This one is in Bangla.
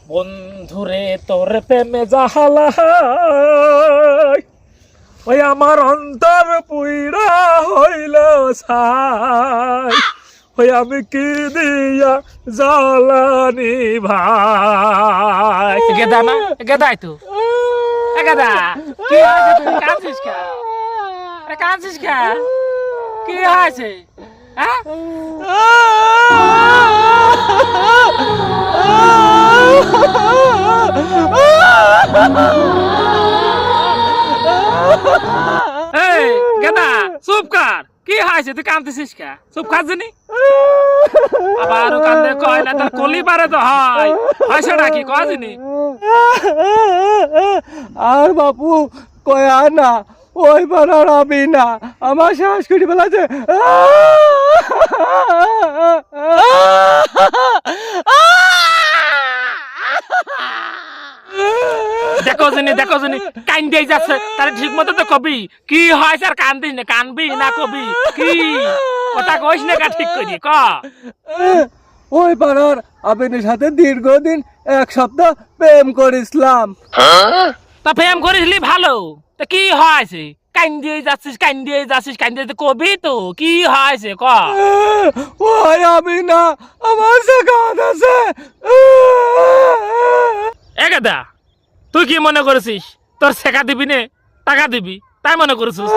বন্ধুরে তোর প্রেমে জাহালা ওই আমার অন্তর পুইরা হইল ছাই ওই আমি কি দিয়া জ্বালানি ভাই গেদা না গেদাই তো গেদা কি হয়েছে তুই কাঁদছিস কে কাঁদছিস কে কি হয়েছে হ্যাঁ এই গেদা চুপ কর কি হয়েছে তুই কাঁদতেছিস কে চুপ কর জানি আবার কান্দে কয় না তোর কলি পারে তো হয় সেটা কি কয় জানি আর বাপু কয়া না ওই পাড়ার আমি না আমার শ্বাস করি বেলাছে দেখো জানি কান্দে যাচ্ছে তার ঠিক মতো তো কবি কি হয় স্যার কান্দিস না কানবি না কবি কি কথা কইস না কা ঠিক করি ক ওই পাড়ার আবিনের সাথে দীর্ঘদিন এক সপ্তাহ প্রেম করিসলাম। তা প্রেম করিসলি ভালো তা কি হয়েছে কান্দে যাচ্ছিস কান্দে কবি তো কি হয়েছে ক ওই আমি না আমার সাকাত আছে। এগাদা তুই কি মনে করেছিস তোর শেখা দিবি নে টাকা দিবি তাই মনে করেছিস